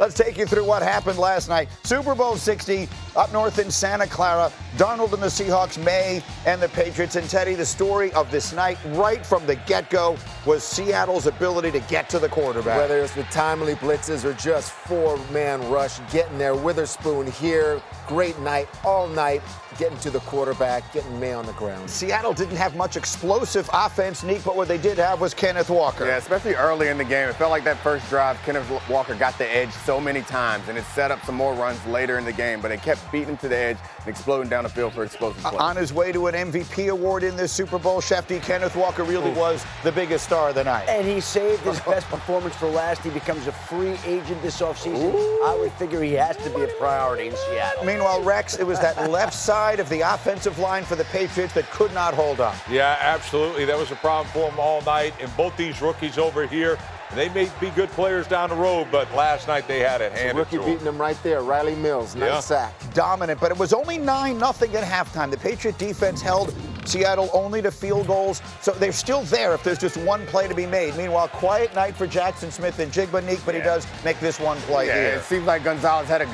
Let's take you through what happened last night. Super Bowl 60 up north in Santa Clara. Darnold and the Seahawks, Maye and the Patriots. And Tedy, the story of this night right from the get-go was Seattle's ability to get to the quarterback. Whether it's with timely blitzes or just four-man rush, getting there, Witherspoon here, great night, all night, getting to the quarterback, getting Maye on the ground. Seattle didn't have much explosive offense, Nick, but what they did have was Kenneth Walker. Yeah, especially early in the game. It felt like that first drive, Kenneth Walker got the edge so many times, and it set up some more runs later in the game, but it kept beating him to the edge and exploding down the field for explosive plays. On his way to an MVP award in this Super Bowl, Schefter, Kenneth Walker really was the biggest star of the night. And he saved his best performance for last. He becomes a free agent this offseason. I would figure he has to be a priority in Seattle. Meanwhile, Rex, it was that left side of the offensive line for the Patriots that could not hold up. Yeah, absolutely. That was a problem for them all night. And both these rookies over here, they may be good players down the road, but last night they had it handed Rookie to them. beating them right there. Riley Mills, nice sack. Dominant, but it was only 9-0 at halftime. The Patriot defense held Seattle only to field goals, so they're still there if there's just one play to be made. Meanwhile, quiet night for Jackson Smith and Domonique, but he does make this one play here. It seems like Gonzalez had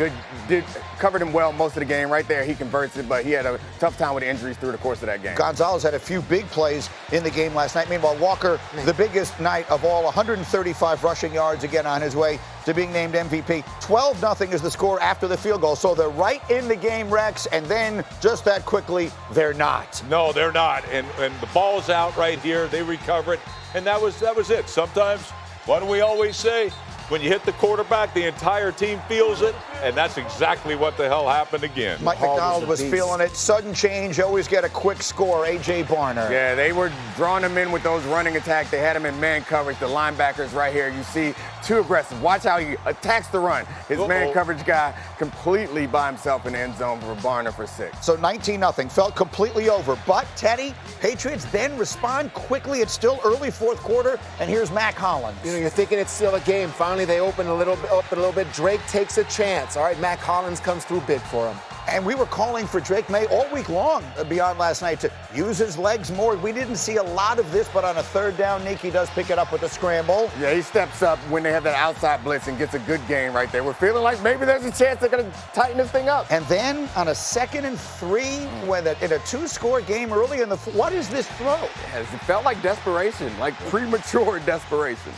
covered him well most of the game. Right there, he converts it, but he had a tough time with the injuries through the course of that game. Gonzalez had a few big plays in the game last night. Meanwhile, Walker, the biggest night of all, 135 rushing yards, again on his way to being named MVP. 12-0 is the score after the field goal, so they're right in the game, Rex, and then just that quickly, they're not. No, they're not. And the ball's out right here. They recover it, and that was it. Sometimes, what do we always say? When you hit the quarterback, the entire team feels it, and that's exactly what the hell happened again. Mike McDonald was feeling it. Sudden change, always get a quick score. A.J. Barner. Yeah, they were drawing him in with those running attacks. They had him in man coverage. The linebackers right here, you see, too aggressive. Watch how he attacks the run. His man coverage guy completely by himself in the end zone for Barner for 6. So 19-0, felt completely over. But, Tedy, Patriots then respond quickly. It's still early fourth quarter, and here's Mac Hollins. You know, you're thinking it's still a game. Finally, they open a little bit. Drake takes a chance. All right, Mac Hollins comes through big for him. And we were calling for Drake Maye all week long beyond last night to use his legs more. We didn't see a lot of this, but on a third down, Nick, he does pick it up with a scramble. Yeah, he steps up when they have that outside blitz and gets a good gain right there. We're feeling like maybe there's a chance they're going to tighten this thing up. And then on a 2nd and 3, when in a 2-score game early in the what is this throw? It felt like desperation, like premature desperation.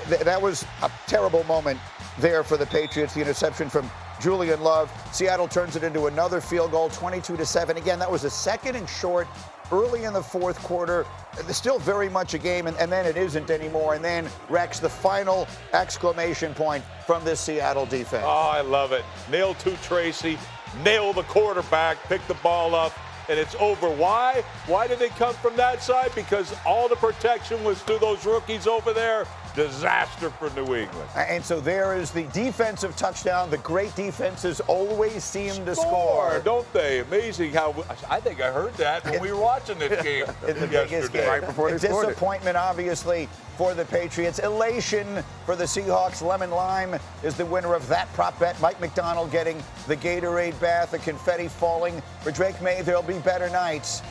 That was a terrible moment there for the Patriots. The interception from Julian Love. Seattle turns it into another field goal, 22-7. Again, that was a 2nd and short early in the fourth quarter. There's still very much a game, and then it isn't anymore. And then, Rex, the final exclamation point from this Seattle defense. Oh, I love it. Nail to Tracy, nail the quarterback, pick the ball up, and it's over. Why? Why did they come from that side? Because all the protection was through those rookies over there. Disaster for New England. And so there is the defensive touchdown. The great defenses always seem to score. Don't they? Amazing how I think I heard that when we were watching this game in the biggest game. Right before they scored it. Disappointment, obviously, for the Patriots. Elation for the Seahawks. Lemon Lime is the winner of that prop bet. Mike McDonald getting the Gatorade bath, the confetti falling. For Drake Maye, there'll be better nights.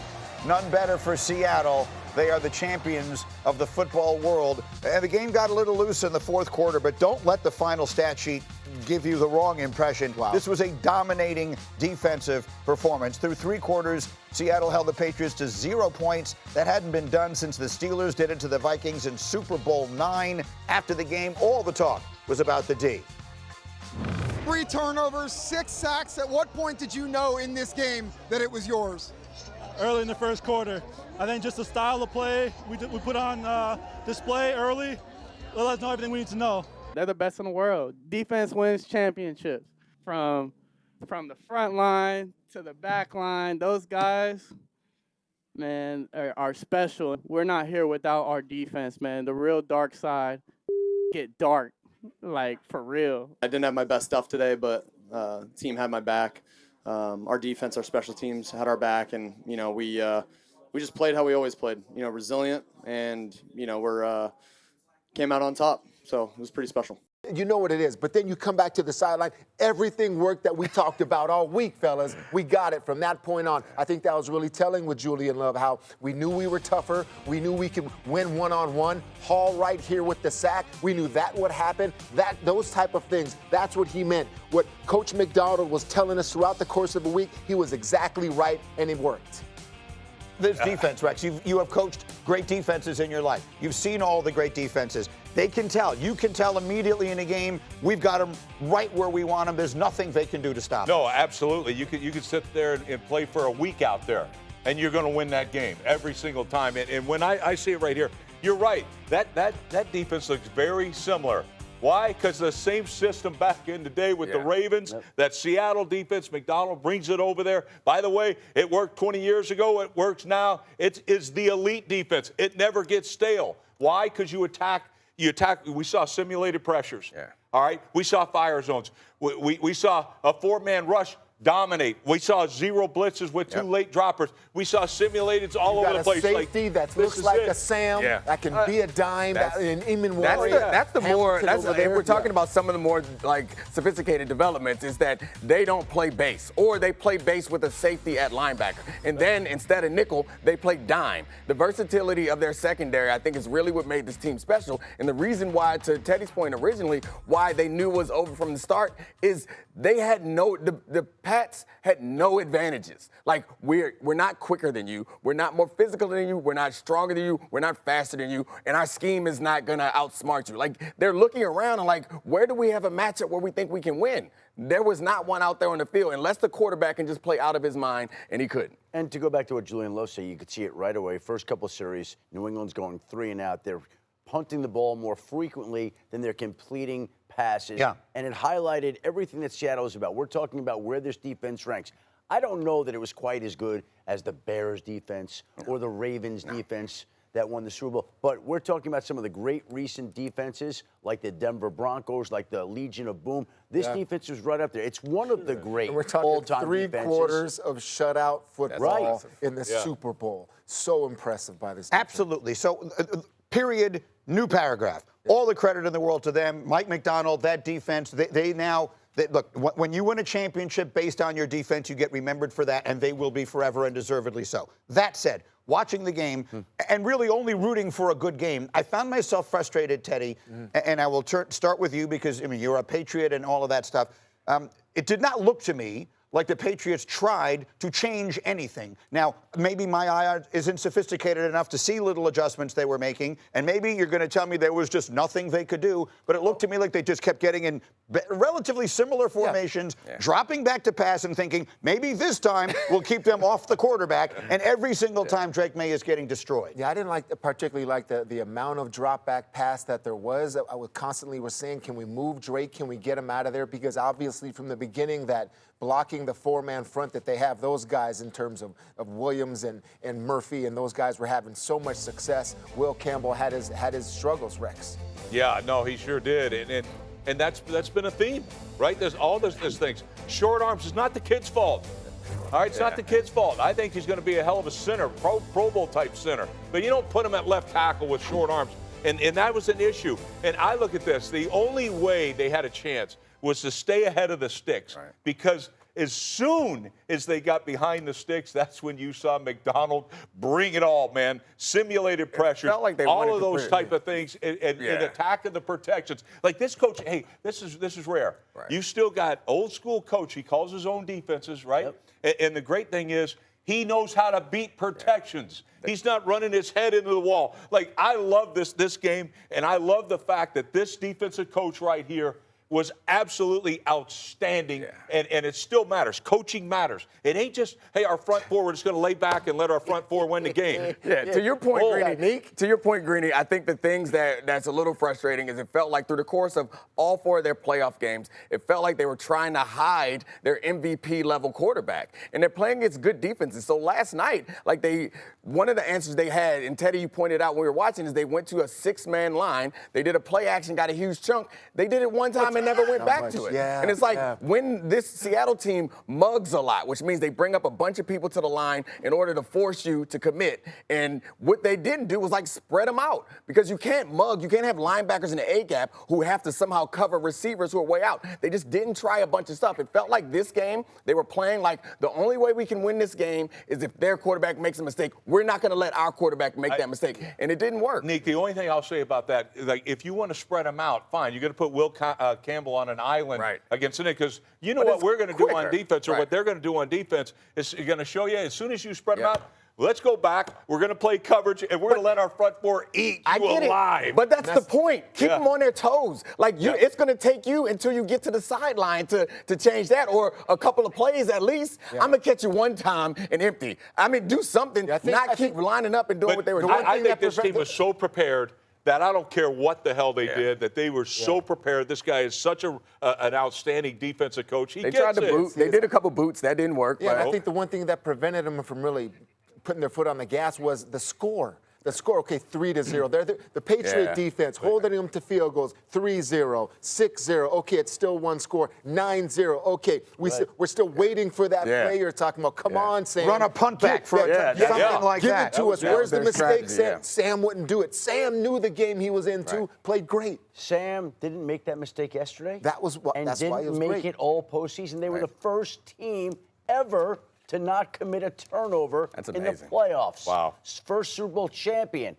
None better for Seattle. They are the champions of the football world. And the game got a little loose in the fourth quarter, but don't let the final stat sheet give you the wrong impression. Wow. This was a dominating defensive performance. Through 3 quarters, Seattle held the Patriots to 0 points. That hadn't been done since the Steelers did it to the Vikings in Super Bowl IX. After the game, all the talk was about the D. 3 turnovers, 6 sacks. At what point did you know in this game that it was yours? Early in the first quarter. I think just the style of play we put on display early let us know everything we need to know. They're the best in the world. Defense wins championships. From the front line to the back line, those guys, man, are special. We're not here without our defense, man. The real dark side get dark, like for real. I didn't have my best stuff today, but the team had my back. Our defense, our special teams had our back, and we just played how we always played. Resilient, and we're came out on top. So it was pretty special. You know what it is. But then you come back to the sideline. Everything worked that we talked about all week, fellas. We got it from that point on. I think that was really telling with Julian Love, how we knew we were tougher. We knew we could win one-on-one. Hall right here with the sack. We knew that would happen. Those type of things, that's what he meant. What Coach McDonald was telling us throughout the course of a week, he was exactly right, and it worked. This defense, Rex, you have coached great defenses in your life. You've seen all the great defenses. They can tell. You can tell immediately in a game, we've got them right where we want them. There's nothing they can do to stop them. No, absolutely. You could sit there and play for a week out there, and you're going to win that game every single time. And when I see it right here, you're right. That defense looks very similar. Why? Because the same system back in the day with the Ravens, that Seattle defense, McDonald brings it over there. By the way, it worked 20 years ago. It works now. It's the elite defense. It never gets stale. Why? Because you attack. We saw simulated pressures. Yeah. All right? We saw fire zones. We saw a four-man rush dominate. We saw 0 blitzes with 2 late droppers. We saw simulateds all over the place. Safety that looks like a Sam, that can be a dime, an Eamon Warrior. That's the more. That's if we're talking about some of the more like sophisticated developments, is that they don't play base, or they play base with a safety at linebacker, and then instead of nickel, they play dime. The versatility of their secondary, I think, is really what made this team special. And the reason why, to Tedy's point originally, why they knew it was over from the start is they had the Pats had no advantages. Like, we're not quicker than you. We're not more physical than you. We're not stronger than you. We're not faster than you. And our scheme is not going to outsmart you. Like, they're looking around and like, where do we have a matchup where we think we can win? There was not one out there on the field, unless the quarterback can just play out of his mind, and he couldn't. And to go back to what Julian Love said, you could see it right away. First couple of series, New England's going 3 and out. They're punting the ball more frequently than they're completing passes. Yeah. And it highlighted everything that Seattle is about. We're talking about where this defense ranks. I don't know that it was quite as good as the Bears defense or the Ravens defense that won the Super Bowl. But we're talking about some of the great recent defenses, like the Denver Broncos, like the Legion of Boom. This defense is right up there. It's one of the great all-time defenses. 3 quarters of shutout football in the Super Bowl. So impressive by this defense. Absolutely. So, period, new paragraph. All the credit in the world to them. Mike McDonald, that defense, look, when you win a championship based on your defense, you get remembered for that, and they will be forever and deservedly so. That said, watching the game and really only rooting for a good game, I found myself frustrated, Tedy, and I will start with you because, I mean, you're a Patriot and all of that stuff. It did not look to me like the Patriots tried to change anything. Now, maybe my eye isn't sophisticated enough to see little adjustments they were making, and maybe you're going to tell me there was just nothing they could do, but it looked to me like they just kept getting in relatively similar formations, dropping back to pass and thinking, maybe this time we'll keep them off the quarterback, and every single time Drake Maye is getting destroyed. Yeah, I didn't particularly like the amount of drop back pass that there was. I was constantly saying, can we move Drake? Can we get him out of there? Because obviously from the beginning that blocking the 4-man front that they have, those guys in terms of Williams and Murphy, and those guys were having so much success. Will Campbell had his struggles, Rex. Yeah, no, he sure did. And that's been a theme, right? There's all these things. Short arms is not the kid's fault. All right, it's not the kid's fault. I think he's going to be a hell of a center, Pro Bowl type center. But you don't put him at left tackle with short arms. And that was an issue. And I look at this. The only way they had a chance was to stay ahead of the sticks. Right. Because as soon as they got behind the sticks, that's when you saw McDonald bring it all, man. Simulated pressures, like all of those type of things, and attacking the protections. Like this coach, hey, this is rare. Right. You still got old school coach. He calls his own defenses, right? Yep. And the great thing is, he knows how to beat protections. Yeah. He's not running his head into the wall. Like, I love this game, and I love the fact that this defensive coach right here was absolutely outstanding, and it still matters. Coaching matters. It ain't just, hey, our front four, we're just going to lay back and let our front four win the game. To your point, Greeny, I think the things that's a little frustrating is it felt like through the course of all 4 of their playoff games, it felt like they were trying to hide their MVP-level quarterback, and they're playing against good defenses. So last night, one of the answers they had, and Tedy, you pointed out when we were watching, is they went to a 6-man line. They did a play action, got a huge chunk. They did it one time and never went back to it. Yeah, and it's like when this Seattle team mugs a lot, which means they bring up a bunch of people to the line in order to force you to commit. And what they didn't do was like spread them out, because you can't mug. You can't have linebackers in the A gap who have to somehow cover receivers who are way out. They just didn't try a bunch of stuff. It felt like this game, they were playing like the only way we can win this game is if their quarterback makes a mistake. We're not going to let our quarterback make that mistake. And it didn't work. Nick, the only thing I'll say about that is, like, if you want to spread them out, fine. You're going to put Will Campbell on an island against the Nick, because you know what we're going to do on defense, or what they're going to do on defense is going to show you as soon as you spread them out. Let's go back. We're going to play coverage, and we're going to let our front four eat you alive. But that's the point. Keep them on their toes. Like, it's going to take you until you get to the sideline to change that, or a couple of plays at least. I'm going to catch you one time and empty. I mean, do something, not keep lining up and doing what they were doing. I think this team was so prepared that I don't care what the hell they did, that they were so prepared. This guy is such an outstanding defensive coach. They tried to boot. They did a couple boots. That didn't work. Yeah, I think the one thing that prevented them from really putting their foot on the gas was the score. The score, okay, 3-0. They're the Patriot defense holding them to field goals, 3-0, 6-0. Okay, it's still one score, 9-0. Okay, we're still waiting for that play you're talking about. Come on, Sam. Run a punt back for something like Give that. it to us. Where's the mistake, Sam? Sam wouldn't do it. Sam knew the game he was into, played great. Sam didn't make that mistake yesterday. That's why it was great. And didn't make it all postseason. They were the first team ever to not commit a turnover in the playoffs. Wow. First Super Bowl champion,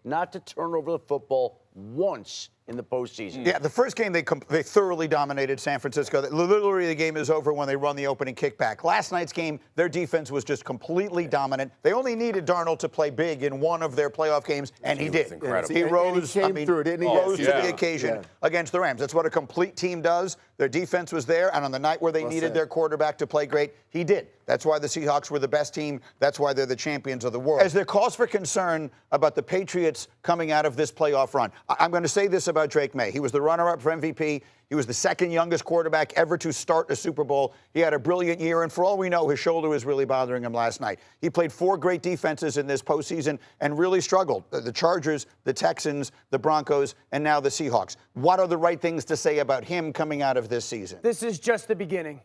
not to turn over the football once in the postseason. Yeah, the first game they thoroughly dominated San Francisco. Literally, the game is over when they run the opening kickback. Last night's game, their defense was just completely dominant. They only needed Darnold to play big in one of their playoff games, and he did. Incredible. He rose. And he came through, didn't he? Rose to the occasion against the Rams. That's what a complete team does. Their defense was there, and on the night where they needed their quarterback to play great, he did. That's why the Seahawks were the best team. That's why they're the champions of the world. Is there cause for concern about the Patriots coming out of this playoff run? I'm going to say this about Drake Maye. He was the runner-up for MVP. He was the second youngest quarterback ever to start a Super Bowl. He had a brilliant year, and for all we know, his shoulder was really bothering him last night. He played 4 great defenses in this postseason and really struggled. The Chargers, the Texans, the Broncos, and now the Seahawks. What are the right things to say about him coming out of this season? This is just the beginning.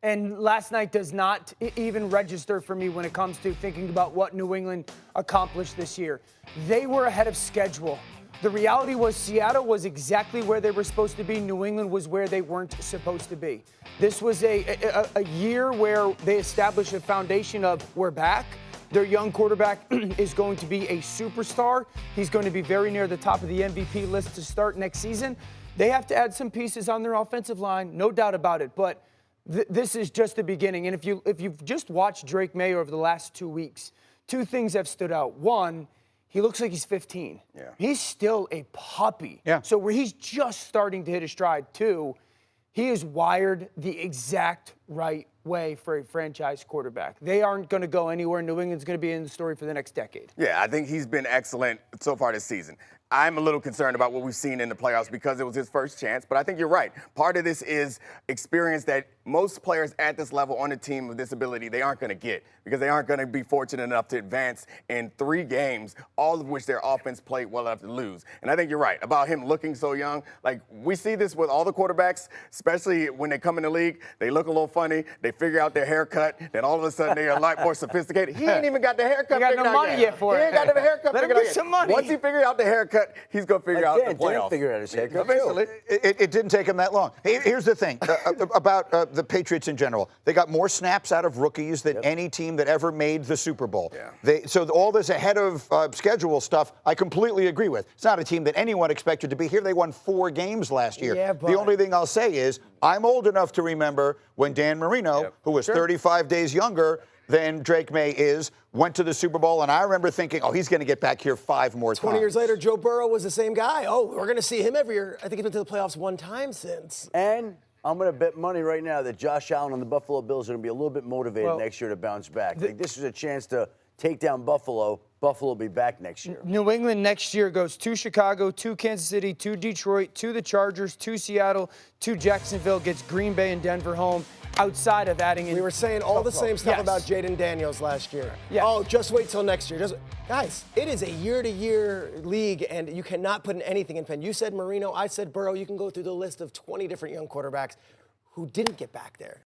And last night does not even register for me when it comes to thinking about what New England accomplished this year. They were ahead of schedule. The reality was Seattle was exactly where they were supposed to be. New England was where they weren't supposed to be. This was a year where they established a foundation of we're back. Their young quarterback is going to be a superstar. He's going to be very near the top of the MVP list to start next season. They have to add some pieces on their offensive line, no doubt about it. But this is just the beginning. And if you've just watched Drake Maye over the last 2 weeks, 2 things have stood out. One, he looks like he's 15. Yeah. He's still a puppy. Yeah. So where he's just starting to hit his stride. 2, he is wired the exact right way for a franchise quarterback. They aren't going to go anywhere. New England's going to be in the story for the next decade. Yeah, I think he's been excellent so far this season. I'm a little concerned about what we've seen in the playoffs because it was his first chance, but I think you're right. Part of this is experience that most players at this level on a team with this ability, they aren't going to get because they aren't going to be fortunate enough to advance in 3 games, all of which their offense played well enough to lose. And I think you're right about him looking so young. Like, we see this with all the quarterbacks, especially when they come in the league. They look a little funny. They figure out their haircut. Then all of a sudden, they're a lot more sophisticated. He ain't even got the haircut figured out yet. He got no money yet for it. He ain't got the haircut figured out yet. Some money. Once he figures out the haircut, he's going to figure out the playoffs. Figure out his haircut. Eventually. It didn't take him that long. Here's the thing about the Patriots in general. They got more snaps out of rookies than any team that ever made the Super Bowl. Yeah. So all this ahead of schedule stuff, I completely agree with. It's not a team that anyone expected to be here. They won 4 games last year. Yeah, the only thing I'll say is I'm old enough to remember when Dan Marino, who was 35 days younger than Drake Maye is, went to the Super Bowl, and I remember thinking, oh, he's going to get back here 5 more times. 20 years later, Joe Burrow was the same guy. Oh, we're going to see him every year. I think he's been to the playoffs 1 time since. And I'm going to bet money right now that Josh Allen and the Buffalo Bills are going to be a little bit motivated next year to bounce back. Like, this is a chance to take down Buffalo. Buffalo will be back next year. New England next year goes to Chicago, to Kansas City, to Detroit, to the Chargers, to Seattle, to Jacksonville, gets Green Bay and Denver home, outside of adding in. We were saying all the same stuff Yes. about Jaden Daniels last year. Yeah. Oh, just wait till next year. Guys, it is a year-to-year league, and you cannot put in anything in pen. You said Marino, I said Burrow. You can go through the list of 20 different young quarterbacks who didn't get back there.